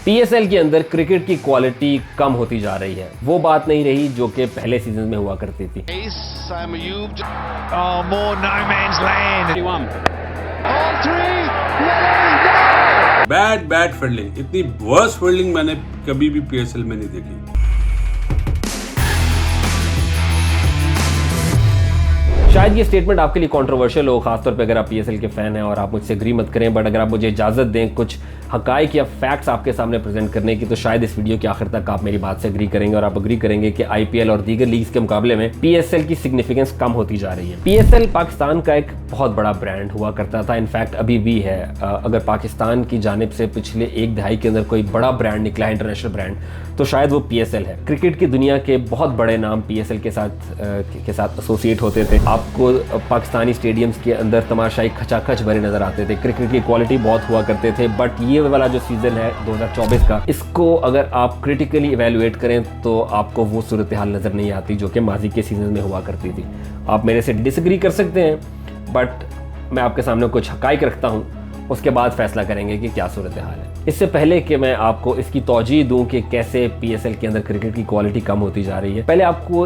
PSL के अंदर cricket की क्वालिटी कम होती जा रही है। वो बात नहीं रही जो कि पहले सीजन में हुआ करती थी। बैड फील्डिंग, इतनी वर्स्ट फील्डिंग मैंने कभी भी पीएसएल में नहीं देखी। शायद ये स्टेटमेंट आपके लिए कंट्रोवर्शियल हो, खासतौर पे अगर आप पीएसएल के फैन हैं और आप मुझसे एग्री मत करें, बट अगर आप मुझे इजाजत दें कुछ हकाइक या फैक्ट्स आपके सामने प्रेजेंट करने की, तो शायद इस वीडियो के आखिर तक आप मेरी बात से एग्री करेंगे और आप एग्री करेंगे कि आईपीएल और दीगर लीग्स के मुकाबले में पीएसएल की सिग्निफिकेंस कम होती जा रही है। पीएसएल पाकिस्तान का एक बहुत बड़ा ब्रांड हुआ करता था, इनफैक्ट अभी भी है। अगर पाकिस्तान की जानिब से पिछले एक दहाई के अंदर कोई बड़ा ब्रांड निकला है, इंटरनेशनल ब्रांड, तो शायद वो पीएसएल है। क्रिकेट की दुनिया के बहुत बड़े नाम पीएसएल के साथ एसोसिएट होते थे। आपको पाकिस्तानी स्टेडियम्स के अंदर तमाशाई खचाखच भरे नजर आते थे, क्रिकेट की क्वालिटी बहुत हुआ करते थे। बट ये वाला जो सीजन है 2024 का, इसको अगर आप क्रिटिकली इवेल्युएट करें तो आपको वो सूरत हाल नजर नहीं आती जो कि माजी के सीजन में हुआ करती थी। आप मेरे से डिसएग्री कर सकते हैं, बट मैं आपके सामने कुछ हकाइक रखता हूँ, उसके बाद फैसला करेंगे कि क्या सूरत हाल है। इससे पहले कि मैं आपको इसकी तौजीह दूं कि कैसे पीएसएल के अंदर क्रिकेट की क्वालिटी कम होती जा रही है, पहले आपको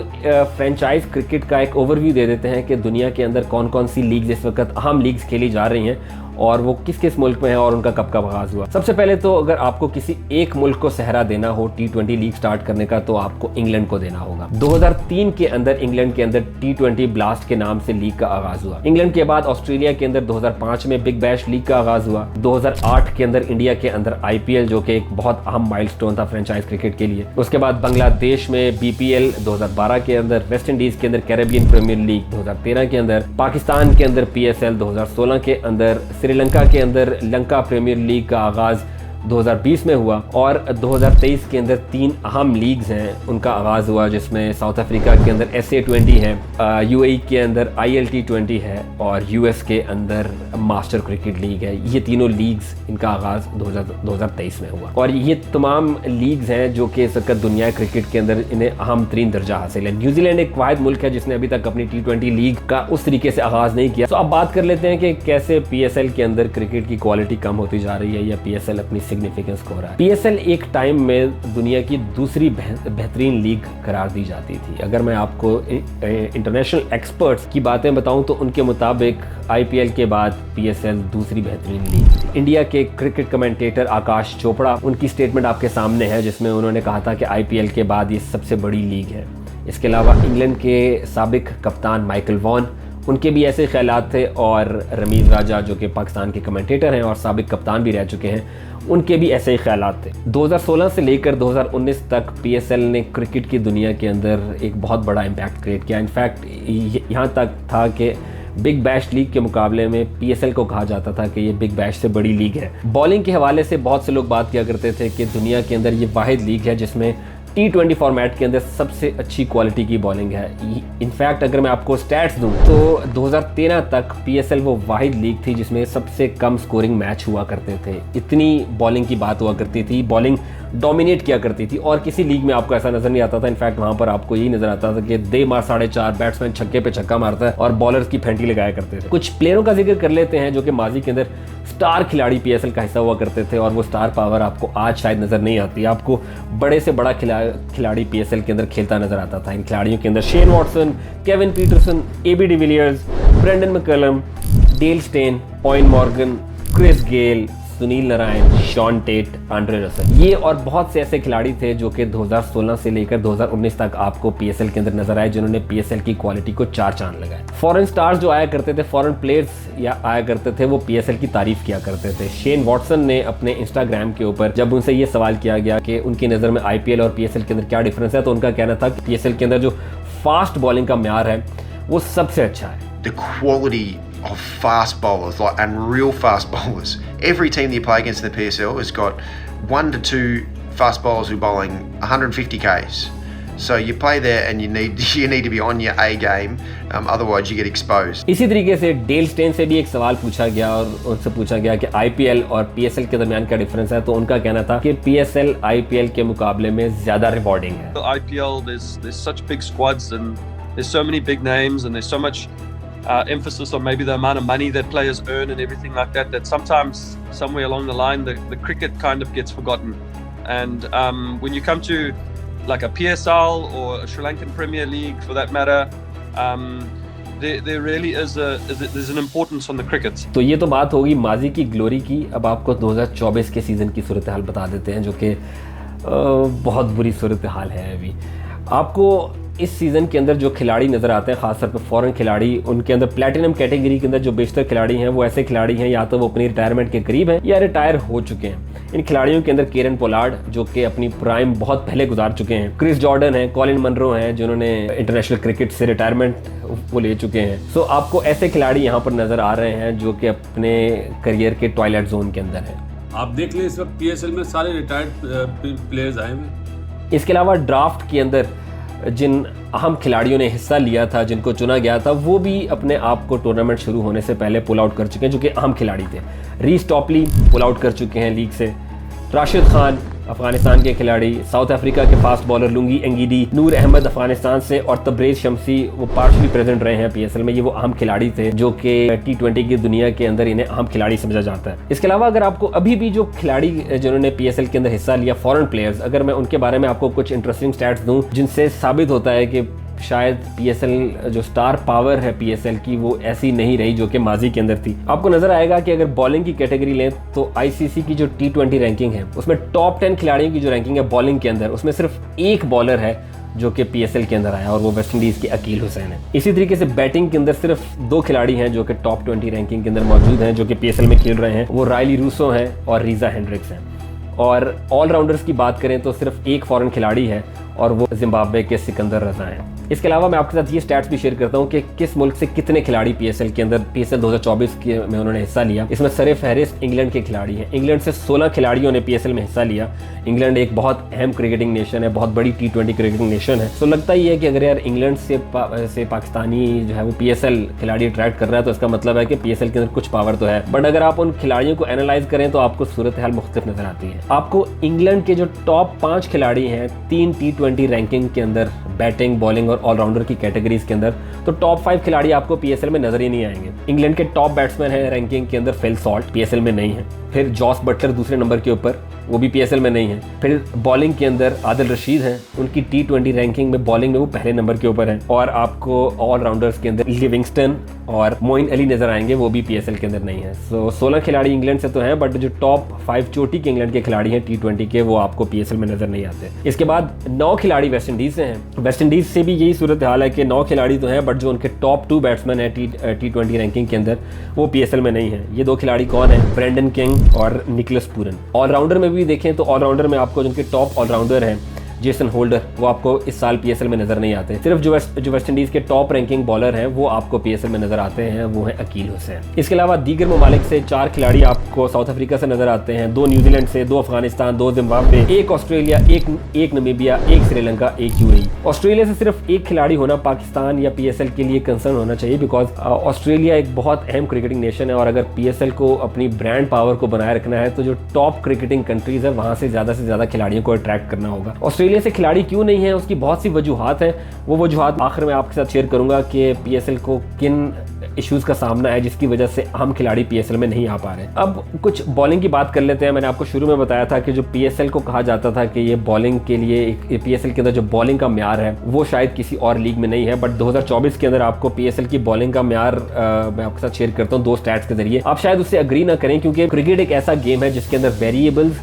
फ्रेंचाइज क्रिकेट का एक ओवरव्यू दे देते हैं कि दुनिया के अंदर कौन कौन सी लीग्स इस वक्त अहम लीग्स खेली जा रही हैं और वो किस किस मुल्क में है और उनका कब आगाज हुआ। सबसे पहले तो अगर आपको किसी एक मुल्क को सहरा देना हो T20 लीग स्टार्ट करने का, तो आपको इंग्लैंड को देना होगा। 2003 के अंदर इंग्लैंड के अंदर T20 ब्लास्ट के नाम से लीग का आगाज हुआ। इंग्लैंड के बाद ऑस्ट्रेलिया के अंदर 2005 में बिग बैश लीग का आगाज हुआ। 2008 के अंदर इंडिया के अंदर आईपीएल, जो कि एक बहुत अहम माइलस्टोन था फ्रेंचाइज क्रिकेट के लिए। उसके बाद बांग्लादेश में बीपीएल 2012 के अंदर, वेस्ट इंडीज के अंदर कैरेबियन प्रीमियर लीग 2013 के अंदर, पाकिस्तान के अंदर पीएसएल 2016 के अंदर, श्रीलंका के अंदर लंका प्रीमियर लीग का आगाज 2020 में हुआ और 2023 के अंदर 3 अहम लीग्स हैं उनका आगाज हुआ, जिसमें साउथ अफ्रीका के अंदर SA20 है, यूएई के अंदर ILT20 है और यूएस के अंदर मास्टर क्रिकेट लीग है। ये तीनों लीग्स, इनका आगाज 2023 में हुआ और ये तमाम लीग्स हैं जो कि इस वक्त दुनिया क्रिकेट के अंदर इन्हें अहम तरीन दर्जा हासिल है। न्यूजीलैंड एक वाहिद मुल्क है जिसने अभी तक अपनी T20 लीग का उस तरीके से आगाज नहीं किया। तो अब बात कर लेते हैं कि कैसे पीएसएल के अंदर क्रिकेट की क्वालिटी कम होती जा रही है या पीएसएल अपनी सिग्निफिकेंस खो रहा है। पीएसएल एक टाइम में दुनिया की दूसरी बेहतरीन लीग करार दी जाती थी। अगर मैं आपको इंटरनेशनल एक्सपर्ट्स की बातें बताऊं तो उनके मुताबिक आईपीएल के बाद पीएसएल दूसरी बेहतरीन लीग थी। इंडिया के क्रिकेट कमेंटेटर आकाश चोपड़ा, उनकी स्टेटमेंट आपके सामने है जिसमें उन्होंने कहा था कि आईपीएल के बाद ये सबसे बड़ी लीग है। इसके अलावा इंग्लैंड के साबिक कप्तान माइकल वॉन, उनके भी ऐसे ख्यालात थे और रमीज़ राजा जो कि पाकिस्तान के कमेंटेटर हैं और साबिक कप्तान भी रह चुके हैं, उनके भी ऐसे ही ख्यालात थे। 2016 से लेकर 2019 तक पीएसएल ने क्रिकेट की दुनिया के अंदर एक बहुत बड़ा इम्पैक्ट क्रिएट किया। इनफैक्ट यहाँ तक था कि बिग बैश लीग के मुकाबले में पीएसएल को कहा जाता था कि ये बिग बैश से बड़ी लीग है। बॉलिंग के हवाले से बहुत से लोग बात किया करते थे कि दुनिया के अंदर ये वाहिद लीग है जिसमें T20 फॉर्मेट के अंदर सबसे अच्छी क्वालिटी की बॉलिंग है। इनफैक्ट अगर मैं आपको स्टैट्स दूं तो 2013 तक पीएसएल वो वाहिद लीग थी जिसमें सबसे कम स्कोरिंग मैच हुआ करते थे। इतनी बॉलिंग की बात हुआ करती थी, बॉलिंग डोमिनेट किया करती थी और किसी लीग में आपको ऐसा नजर नहीं आता था। इनफैक्ट वहां पर आपको यही नजर आता था कि दे मार 4.5 बैट्समैन छक्के पे छक्का मारता है और बॉलर्स की फेंटी लगाया करते थे। कुछ प्लेयरों का जिक्र कर लेते हैं जो कि माजी के अंदर स्टार खिलाड़ी पीएसएल का हिस्सा हुआ करते थे और वो स्टार पावर आपको आज शायद नजर नहीं आती। आपको बड़े से बड़ा खिलाड़ी पीएसएल के अंदर खेलता नजर आता था। इन खिलाड़ियों के अंदर Shane Watson, Kevin Pietersen, AB de Villiers, Brendon McCullum, Dale Steyn, Eoin Morgan, Chris Gayle, Sunil Narine, Shaun Tait, Andre Russell, ये और बहुत से ऐसे खिलाड़ी थे जो कि 2016 से लेकर 2019 तक आपको पीएसएल के अंदर नजर आए, जिन्होंने पीएसएल की क्वालिटी को 4 चांद लगाए। फॉरेन स्टार्स जो आया करते थे, फॉरेन प्लेयर्स या आया करते थे, वो पीएसएल की तारीफ किया करते थे। शेन वॉटसन ने अपने इंस्टाग्राम के ऊपर जब उनसे ये सवाल किया गया कि उनकी नज़र में आईपीएल और पीएसएल के अंदर क्या डिफरेंस है, तो उनका कहना था कि पीएसएल के अंदर जो फास्ट बॉलिंग का म्यार है वो सबसे अच्छा है। The quality of fast bowlers, like, and real fast bowlers. Every team that you play against in the PSL has got 1 to 2 fast bowlers who are bowling 150 Ks. So you play there and you need to be on your A game, otherwise you get exposed. इसी तरीके से Dale Steyn से भी एक सवाल पूछा गया और उनसे पूछा गया कि आईपीएल और पीएसएल के दरमियान क्या डिफरेंस है, तो उनका कहना था कि पीएसएल आईपीएल के मुकाबले में ज्यादा रिवॉर्डिंग है। The IPL, there's such big squads and there's so many big names and there's so much emphasis on maybe the amount of money that players earn and everything like that, that sometimes somewhere along the line the cricket kind of gets forgotten. And when you come to like a PSL or a Sri Lankan Premier League, for that matter, there really there's an importance on the cricket. तो ये तो बात होगी माजी की glory की। अब आपको 2024 के सीज़न की सूरत हाल बता देते हैं, जो कि बहुत बुरी सूरत हाल है। अभी आपको इस सीज़न के अंदर जो खिलाड़ी नज़र आते हैं, ख़ासतौर पर फॉरेन खिलाड़ी, उनके अंदर प्लैटिनम कैटेगरी के अंदर जो बेशतर खिलाड़ी हैं वो ऐसे खिलाड़ी हैं या तो वो अपनी रिटायरमेंट के करीब हैं या रिटायर हो चुके हैं। इन खिलाड़ियों के अंदर केरन पोलार्ड, जो कि अपनी प्राइम बहुत पहले गुजार चुके हैं, क्रिस जॉर्डन है, कॉलिन मनरो हैं, जिन्होंने इंटरनेशनल क्रिकेट से रिटायरमेंट वो ले चुके हैं। सो आपको ऐसे खिलाड़ी यहाँ पर नज़र आ रहे हैं जो कि अपने करियर के टॉयलेट जोन के अंदर हैं। आप देख लें इस वक्त PSL में सारे रिटायर्ड प्लेयर्स आए हुए। इसके अलावा ड्राफ्ट के अंदर जिन अहम खिलाड़ियों ने हिस्सा लिया था, जिनको चुना गया था, वो भी अपने आप को टूर्नामेंट शुरू होने से पहले पुल आउट कर चुके हैं, जो कि अहम खिलाड़ी थे। रीस टॉपली पुल आउट कर चुके हैं लीग से। राशिद खान अफगानिस्तान के खिलाड़ी, साउथ अफ्रीका के फास्ट बॉलर लुंगी एंगीडी, नूर अहमद अफगानिस्तान से और तब्रेज़ शम्सी वो पार्शली प्रेजेंट रहे हैं PSL में। ये वो अहम खिलाड़ी थे जो कि T20 की दुनिया के अंदर इन्हें अहम खिलाड़ी समझा जाता है। इसके अलावा अगर आपको अभी भी जो खिलाड़ी जिन्होंने PSL के अंदर हिस्सा लिया, फॉरेन प्लेयर्स, अगर मैं उनके बारे में आपको कुछ इंटरेस्टिंग स्टैट्स दूँ जिनसे साबित होता है कि शायद PSL जो स्टार पावर है PSL की वो ऐसी नहीं रही जो कि माजी के अंदर थी। आपको नजर आएगा कि अगर बॉलिंग की कैटेगरी लें तो ICC की जो T20 रैंकिंग है उसमें टॉप 10 खिलाड़ियों की जो रैंकिंग है बॉलिंग के अंदर, उसमें सिर्फ एक बॉलर है जो कि PSL के अंदर आया और वो वेस्ट इंडीज़ के अकील हुसैन है। इसी तरीके से बैटिंग के अंदर सिर्फ 2 खिलाड़ी हैं जो कि टॉप 20 रैंकिंग के अंदर मौजूद हैं, जो कि PSL में खेल रहे हैं। वो रायली रूसो हैं और रीज़ा हेंड्रिक्स हैं। और ऑलराउंडर्स की बात करें तो सिर्फ एक फॉरेन खिलाड़ी है और वो जिम्बाब्वे के सिकंदर रजा हैं। इसके अलावा मैं आपके साथ ये स्टैट्स भी शेयर करता हूँ कि किस मुल्क से कितने खिलाड़ी PSL के अंदर PSL 2024 में उन्होंने हिस्सा लिया। इसमें सरे फहरिस्त इंग्लैंड के खिलाड़ी हैं। इंग्लैंड से 16 खिलाड़ियों ने PSL में हिस्सा लिया। इंग्लैंड एक बहुत अहम क्रिकेटिंग नेशन है, बहुत बड़ी T20 क्रिकेटिंग नेशन है। तो लगता ही है कि अगर यार इंग्लैंड से पाकिस्तानी जो है वो PSL खिलाड़ी अट्रैक्ट कर रहा है तो इसका मतलब है कि PSL के अंदर कुछ पावर तो है। बट अगर आप उन खिलाड़ियों को एनालाइज करें तो आपको सूरत हाल मुख्तलिफ नजर आती है। आपको इंग्लैंड के जो टॉप 5 खिलाड़ी हैं 3 T20 रैंकिंग के अंदर, बैटिंग, बॉलिंग और ऑलराउंडर की कैटेगरीज के अंदर, तो टॉप 5 खिलाड़ी आपको PSL में नजर ही नहीं आएंगे। इंग्लैंड के टॉप बैट्समैन है रैंकिंग के अंदर फिल सॉल्ट, PSL में नहीं है। फिर जॉस बटलर दूसरे नंबर के ऊपर, वो भी PSL में नहीं है। फिर बॉलिंग के अंदर आदिल रशीद हैं, उनकी T20 रैंकिंग में बॉलिंग में वो पहले नंबर के ऊपर हैं। और आपको ऑलराउंडर्स के अंदर लिविंगस्टन और मोइन अली नजर आएंगे, वो भी PSL के अंदर नहीं है। सो 16 खिलाड़ी इंग्लैंड से तो हैं, बट जो टॉप 5 चोटी के इंग्लैंड के खिलाड़ी हैं T20 के, वो आपको PSL में नजर नहीं आते। इसके बाद 9 खिलाड़ी वेस्ट इंडीज से हैं। वेस्ट इंडीज से भी यही सूरत हाल है कि 9 खिलाड़ी तो हैं, बट जो उनके टॉप 2 बैट्समैन है T20 रैंकिंग के अंदर, वो PSL में नहीं है। ये 2 खिलाड़ी कौन है? ब्रेंडन किंग और निकोलस पूरन। ऑलराउंडर में भी देखें तो ऑलराउंडर में आपको जिनके टॉप ऑलराउंडर हैं जेसन होल्डर, वो आपको इस साल PSL में नजर नहीं आते। सिर्फ जो वेस्ट इंडीज़ के टॉप रैंकिंग बॉलर हैं वो आपको PSL में नजर आते हैं, वो है अकील हुसैन। इसके अलावा दीगर ममालिक से 4 खिलाड़ी आपको साउथ अफ्रीका से नजर आते हैं, 2 न्यूजीलैंड से, 2 Afghanistan, 2 Zimbabwe, 1 Australia, 1 Namibia, 1 Sri Lanka, 1 UAE। Australia से सिर्फ 1 खिलाड़ी होना पाकिस्तान या PSL के लिए कंसर्न होना चाहिए, बिकॉज ऑस्ट्रेलिया एक बहुत अहम क्रिकेटिंग नेशन है और अगर PSL को अपनी ब्रांड पावर को बनाए रखना है तो जो टॉप क्रिकेटिंग कंट्रीज है वहाँ से ज़्यादा खिलाड़ियों को अट्रैक्ट करना होगा। ऑस्ट्रेलिया से खिलाड़ी क्यों नहीं है, उसकी बहुत सी वजूहात हैं। वो वजूहात आखिर में आपके साथ शेयर करूंगा कि PSL को किन इश्यूज़ का सामना है जिसकी वजह से हम खिलाड़ी PSL में नहीं आ पा रहे। अब कुछ बॉलिंग की बात कर लेते हैं। मैंने आपको शुरू में बताया था कि जो PSL को कहा जाता था कि ये बॉलिंग के लिए PSL के अंदर जो बॉलिंग का म्यार है वो शायद किसी और लीग में नहीं है, बट 2024 के अंदर आपको PSL की बॉलिंग का म्यार मैं आपके साथ शेयर करता हूँ 2 स्टैट्स के जरिए। आप शायद उससे अग्री ना करें क्योंकि क्रिकेट एक ऐसा गेम है जिसके अंदर वेरिएबल्स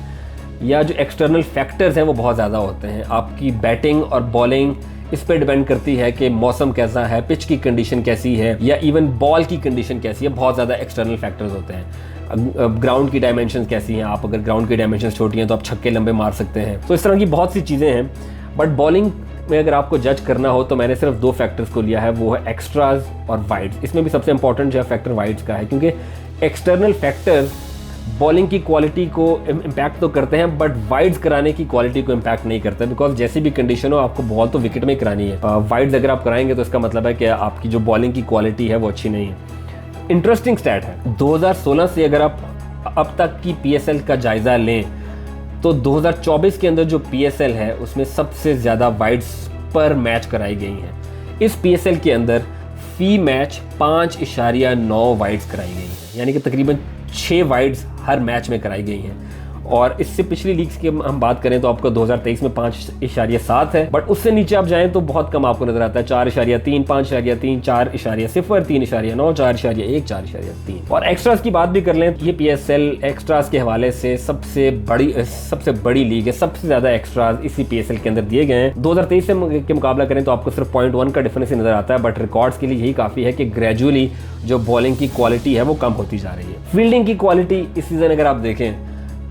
या जो एक्सटर्नल फैक्टर्स हैं वो बहुत ज़्यादा होते हैं। आपकी बैटिंग और बॉलिंग इस पर डिपेंड करती है कि मौसम कैसा है, पिच की कंडीशन कैसी है, या इवन बॉल की कंडीशन कैसी है। बहुत ज़्यादा एक्सटर्नल फैक्टर्स होते हैं। ग्राउंड की डायमेंशन कैसी हैं, आप अगर ग्राउंड की डायमेंशन छोटी हैं तो आप छक्के लंबे मार सकते हैं। तो इस तरह की बहुत सी चीज़ें हैं। बट बॉलिंग में अगर आपको जज करना हो तो मैंने सिर्फ 2 फैक्टर्स को लिया है, वो है एक्स्ट्राज और वाइड्स। इसमें भी सबसे इंपॉर्टेंट जो है फैक्टर वाइड्स का है, क्योंकि एक्सटर्नल फैक्टर्स बॉलिंग की क्वालिटी को इम्पैक्ट तो करते हैं बट वाइड्स कराने की क्वालिटी को इम्पैक्ट नहीं करते, बिकॉज जैसी भी कंडीशन हो आपको बॉल तो विकेट में ही करानी है। वाइड्स अगर आप कराएंगे तो इसका मतलब है कि आपकी जो बॉलिंग की क्वालिटी है वो अच्छी नहीं है। इंटरेस्टिंग स्टैट है, 2016 से अगर आप अब तक की PSL का जायज़ा लें तो 2024 के अंदर जो PSL है उसमें सबसे ज़्यादा वाइड्स पर मैच कराई गई हैं। इस PSL के अंदर फी मैच 5.9 वाइड्स कराई गई हैं, यानी कि तकरीबन 6 वाइड्स हर मैच में कराई गई हैं। और इससे पिछली लीग्स की हम बात करें तो आपको 2023 में 5.7 है, बट उससे नीचे आप जाएं तो बहुत कम आपको नजर आता है। 4.3, 5.3, 4.0, 3.9, 4.1, 4.3। और एक्स्ट्रास की बात भी कर लें, ये PSL एक्स्ट्रास के हवाले से सबसे बड़ी लीग है। सबसे ज्यादा एक्स्ट्रास इसी PSL के अंदर दिए गए हैं। 2023 के मुकाबला करें तो आपको सिर्फ 0.1 का डिफरेंस नजर आता है, बट रिकॉर्ड्स के लिए यही काफी है कि ग्रेजुअली जो बॉलिंग की क्वालिटी है वो कम होती जा रही है। फील्डिंग की क्वालिटी इस सीजन अगर आप देखें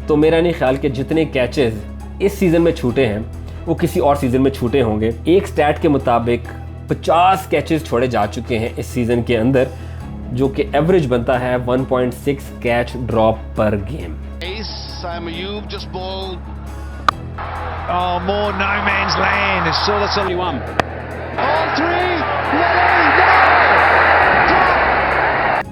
तो मेरा नहीं ख्याल कि जितने कैचेस इस सीजन में छूटे हैं वो किसी और सीजन में छूटे होंगे। एक स्टैट के मुताबिक 50 कैचेस छोड़े जा चुके हैं इस सीजन के अंदर, जो कि एवरेज बनता है 1.6 कैच ड्रॉप पर game. Sam Ayub just balled. Oh, more no man's land. It's sort of 71. All three.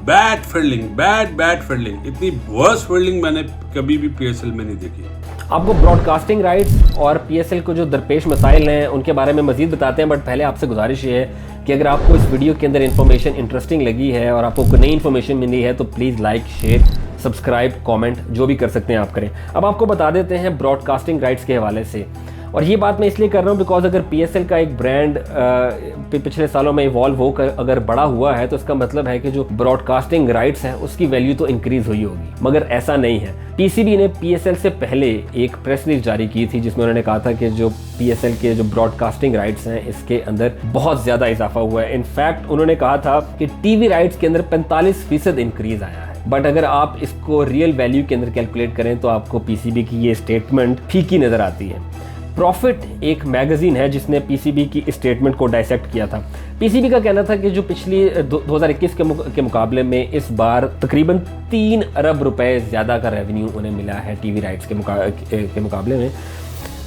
Bad fielding, इतनी वर्स्ट फील्डिंग मैंने कभी भी PSL में नहीं देखी। आपको ब्रॉडकास्टिंग राइट्स और PSL को जो दरपेश मसाइल हैं उनके बारे में मजीद बताते हैं, बट पहले आपसे गुजारिश ये है कि अगर आपको इस वीडियो के अंदर इन्फॉर्मेशन इंटरेस्टिंग लगी है और आपको कोई नई इन्फॉर्मेशन मिली है तो please like, share, subscribe, comment जो भी कर सकते हैं आप करें। अब आपको बता देते हैं ब्रॉडकास्टिंग राइट्स के हवाले से, और ये बात मैं इसलिए कर रहा हूँ बिकॉज अगर PSL का एक ब्रांड पिछले सालों में इवॉल्व होकर अगर बड़ा हुआ है तो इसका मतलब है कि जो ब्रॉडकास्टिंग राइट्स हैं उसकी वैल्यू तो इंक्रीज हुई होगी, मगर ऐसा नहीं है। PCB ने PSL से पहले एक प्रेस रिलीज जारी की थी जिसमें उन्होंने कहा था कि जो PSL के जो ब्रॉडकास्टिंग राइट्स हैं इसके अंदर बहुत ज़्यादा इजाफा हुआ है। इनफैक्ट उन्होंने कहा था कि TV राइट्स के अंदर 45% इंक्रीज आया है, बट अगर आप इसको रियल वैल्यू के अंदर कैलकुलेट करें तो आपको PCB की ये स्टेटमेंट फीकी नज़र आती है। प्रॉफिट एक मैगजीन है जिसने PCB की स्टेटमेंट को डाइसेक्ट किया था। PCB का कहना था कि जो पिछली 2021 के मुकाबले में इस बार तकरीबन 3 अरब रुपए ज़्यादा का रेवेन्यू उन्हें मिला है TV राइट्स के मुकाबले में,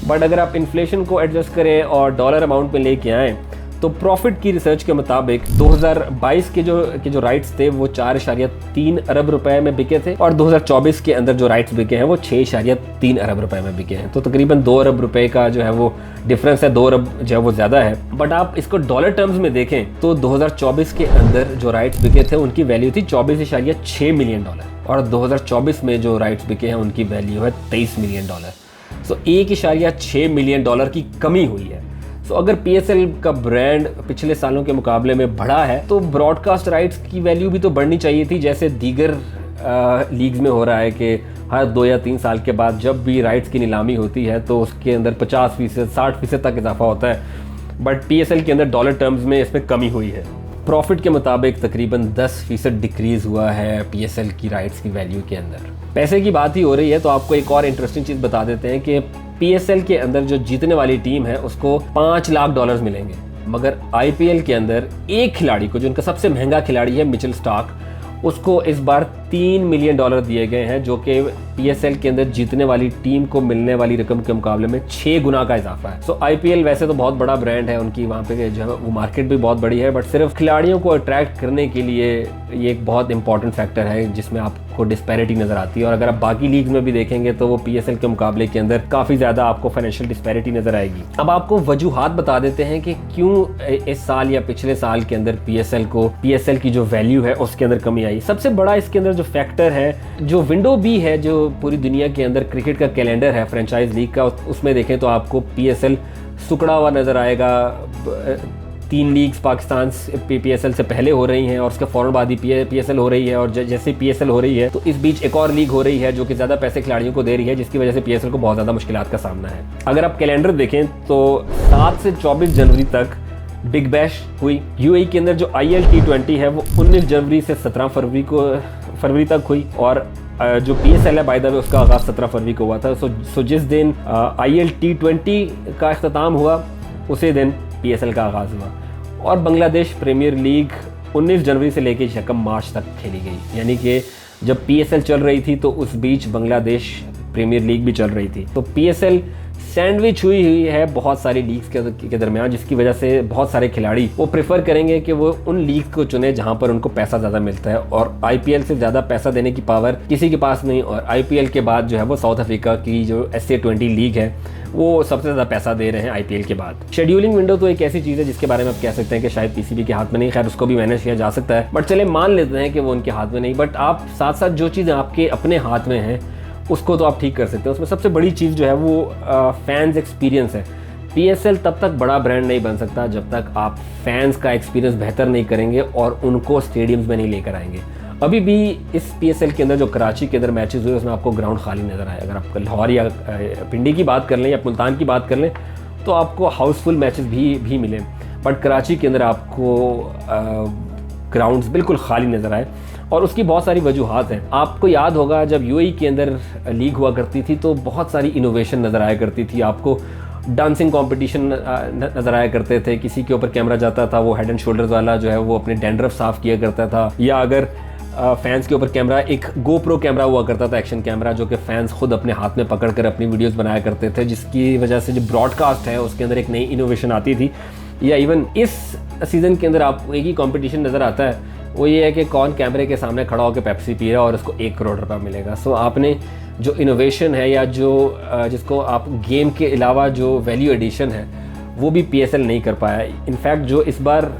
बट अगर आप इन्फ्लेशन को एडजस्ट करें और डॉलर अमाउंट में लेके आएँ तो प्रॉफिट की रिसर्च के मुताबिक 2022 के जो राइट्स थे वो 4.3 अरब रुपए में बिके थे और 2024 के अंदर जो राइट्स बिके हैं वो 6.3 अरब रुपए में बिके हैं। तो तकरीबन 2 अरब रुपए का जो है वो डिफरेंस है, 2 अरब जो है वो ज़्यादा है। बट आप इसको डॉलर टर्म्स में देखें तो 2024 के अंदर जो राइट्स बिके थे उनकी वैल्यू थी 24.6 मिलियन डॉलर और 2024 में जो राइट्स बिके हैं उनकी वैल्यू है 23 मिलियन डॉलर। सो 1.6 मिलियन डॉलर की कमी हुई है। तो अगर PSL का ब्रांड पिछले सालों के मुकाबले में बढ़ा है तो ब्रॉडकास्ट राइट्स की वैल्यू भी तो बढ़नी चाहिए थी, जैसे दीगर लीग्स में हो रहा है कि हर 2 या 3 साल के बाद जब भी राइट्स की नीलामी होती है तो उसके अंदर 50%, 60% तक इजाफा होता है, बट PSL के अंदर डॉलर टर्म्स में इसमें कमी हुई है। प्रॉफिट के मुताबिक तकरीबन 10% डिक्रीज़ हुआ है PSL की राइट्स की वैल्यू के अंदर। पैसे की बात ही हो रही है तो आपको एक और इंटरेस्टिंग चीज़ बता देते हैं कि PSL के अंदर जो जीतने वाली टीम है उसको $5 लाख मिलेंगे, मगर IPL के अंदर एक खिलाड़ी को, जो उनका सबसे महंगा खिलाड़ी है मिचेल स्टार्क, उसको इस बार $3 मिलियन दिए गए हैं, जो कि PSL के अंदर जीतने वाली टीम को मिलने वाली रकम के मुकाबले में 6 गुना का इजाफा है। सो IPL वैसे तो बहुत बड़ा ब्रांड है, उनकी वहाँ पे जो है वो मार्केट भी बहुत बड़ी है, बट सिर्फ खिलाड़ियों को अट्रैक्ट करने के लिए ये एक बहुत इंपॉर्टेंट फैक्टर है जिसमें आपको डिस्पैरिटी नज़र आती है। और अगर आप बाकी लीग में भी देखेंगे तो वो PSL के मुकाबले के अंदर काफ़ी ज़्यादा आपको फाइनेंशियल डिस्पैरिटी नज़र आएगी। अब आपको वजूहात बता देते हैं कि क्यों इस साल या पिछले साल के अंदर PSL की जो वैल्यू है उसके अंदर कमी आई। सबसे बड़ा इसके अंदर जो फैक्टर है, जो विंडो भी है, जो पूरी दुनिया के अंदर क्रिकेट का कैलेंडर है फ्रेंचाइज लीग का, उसमें देखें तो आपको PSL सुकड़ा हुआ नज़र आएगा। 3 लीग्स पाकिस्तान PSL से पहले हो रही हैं और उसके फ़ौरन बाद ही PSL हो रही है, और जैसे PSL हो रही है तो इस बीच एक और लीग हो रही है जो कि ज़्यादा पैसे खिलाड़ियों को दे रही है, जिसकी वजह से PSL को बहुत ज़्यादा मुश्किलात का सामना है। अगर आप कैलेंडर देखें तो 7 से 24 जनवरी तक बिग बैश हुई। UAE के अंदर जो IL T20 है वो 19 जनवरी से 17 फरवरी तक हुई, और जो PSL है बाय द वे उसका आगाज़ 17 फरवरी को हुआ था। सो जिस दिन IL T20 का इख्तिताम हुआ उसी दिन PSL का आगाज़ हुआ। और बांग्लादेश प्रीमियर लीग 19 जनवरी से लेकर 6 मार्च तक खेली गई, यानी कि जब PSL चल रही थी तो उस बीच बांग्लादेश प्रीमियर लीग भी चल रही थी। तो PSL सैंडविच हुई है बहुत सारी लीग्स के दरमियान, जिसकी वजह से बहुत सारे खिलाड़ी वो प्रेफर करेंगे कि वो उन लीग्स को चुने जहां पर उनको पैसा ज़्यादा मिलता है, और IPL से ज़्यादा पैसा देने की पावर किसी के पास नहीं। और IPL के बाद जो है वो साउथ अफ्रीका की जो SA20 लीग है वो सबसे ज़्यादा पैसा दे रहे हैं IPL के बाद। शेड्यूलिंग विंडो तो एक ऐसी चीज़ है जिसके बारे में आप कह सकते हैं कि शायद PCB के हाथ में नहीं, खैर उसको भी मैनेज किया जा सकता है, बट चले मान लेते हैं कि वो उनके हाथ में नहीं। बट आप साथ साथ जो चीज़ें आपके अपने हाथ में हैं उसको तो आप ठीक कर सकते हैं। उसमें सबसे बड़ी चीज़ जो है वो फैंस एक्सपीरियंस है। PSL तब तक बड़ा ब्रांड नहीं बन सकता जब तक आप फैंस का एक्सपीरियंस बेहतर नहीं करेंगे और उनको स्टेडियम्स में नहीं लेकर आएंगे। अभी भी इस PSL के अंदर जो कराची के अंदर मैचेस हुए उसमें आपको ग्राउंड खाली नज़र आए। अगर आप लाहौर या पिंडी की बात कर लें या मुल्तान की बात कर लें तो आपको हाउसफुल मैचेस भी मिले, बट कराची के अंदर आपको ग्राउंड्स बिल्कुल खाली नज़र आए। और उसकी बहुत सारी वजूहात हैं। आपको याद होगा जब UAE के अंदर लीग हुआ करती थी तो बहुत सारी इनोवेशन नज़र आया करती थी। आपको डांसिंग कंपटीशन नज़र आया करते थे, किसी के ऊपर कैमरा जाता था वो हेड एंड शोल्डर्स वाला जो है वो अपने डैंड्रफ साफ़ किया करता था, या अगर फैंस के ऊपर कैमरा, एक GoPro कैमरा हुआ करता था, एक्शन कैमरा, जो कि फैंस खुद अपने हाथ में पकड़ कर अपनी वीडियोस बनाया करते थे, जिसकी वजह से जो ब्रॉडकास्ट है उसके अंदर एक नई इनोवेशन आती थी। या इवन इस सीज़न के अंदर आपको एक ही कंपटीशन नज़र आता है, वो ये है कि कौन कैमरे के सामने खड़ा होकर पेप्सी पी रहा है और उसको 1 करोड़ रुपया मिलेगा। सो आपने जो इनोवेशन है या जो जिसको आप गेम के अलावा जो वैल्यू एडिशन है वो भी PSL नहीं कर पाया। इनफैक्ट जो इस बार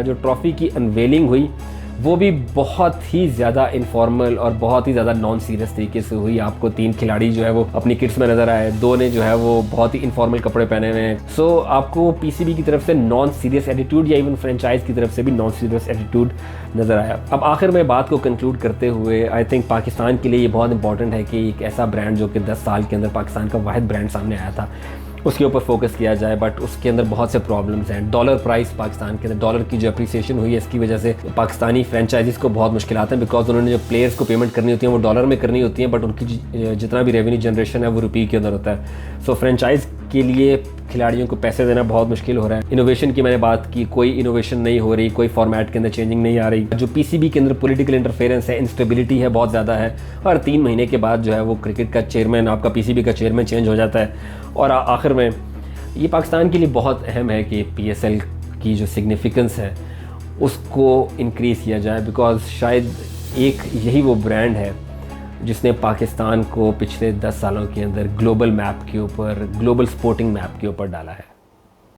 जो ट्रॉफ़ी की अनवेलिंग हुई वो भी बहुत ही ज़्यादा इनफॉर्मल और बहुत ही ज़्यादा नॉन सीरियस तरीके से हुई। आपको 3 खिलाड़ी जो है वो अपनी किट्स में नज़र आए, 2 ने जो है वो बहुत ही इनफॉर्मल कपड़े पहने हुए हैं। सो आपको PCB की तरफ से नॉन सीरियस एटीट्यूड या इवन फ्रेंचाइज की तरफ से भी नॉन सीरियस एटीट्यूड नज़र आया। अब आखिर में बात को कंक्लूड करते हुए आई थिंक पाकिस्तान के लिए ये बहुत इंपॉर्टेंट है कि एक ऐसा ब्रांड जो कि 10 साल के अंदर पाकिस्तान का वाहिद ब्रांड सामने आया था उसके ऊपर फोकस किया जाए, बट उसके अंदर बहुत से प्रॉब्लम्स हैं। डॉलर प्राइस पाकिस्तान के अंदर, डॉलर की जो अप्रिसिएशन हुई है इसकी वजह से पाकिस्तानी फ्रेंचाइजीज़ को बहुत मुश्किलात हैं, बिकॉज उन्होंने जो प्लेयर्स को पेमेंट करनी होती है वो डॉलर में करनी होती है, बट उनकी जितना भी रेवेन्यू जनरेशन है वो रुपये के अंदर होता है। सो फ्रेंचाइज के लिए खिलाड़ियों को पैसे देना बहुत मुश्किल हो रहा है। इनोवेशन की मैंने बात की, कोई इनोवेशन नहीं हो रही, कोई फॉर्मेट के अंदर चेंजिंग नहीं आ रही। जो PCB के अंदर पॉलिटिकल इंटरफेरेंस है, इंस्टेबिलिटी है, बहुत ज़्यादा है। और 3 महीने के बाद जो है वो क्रिकेट का चेयरमैन, आपका PCB का चेयरमैन चेंज हो जाता है। और आखिर में ये पाकिस्तान के लिए बहुत अहम है कि PSL की जो सिग्निफिकेंस है उसको इंक्रीज़ किया जाए, बिकॉज़ शायद एक यही वो ब्रांड है जिसने पाकिस्तान को पिछले 10 सालों के अंदर ग्लोबल मैप के ऊपर, ग्लोबल स्पोर्टिंग मैप के ऊपर डाला है।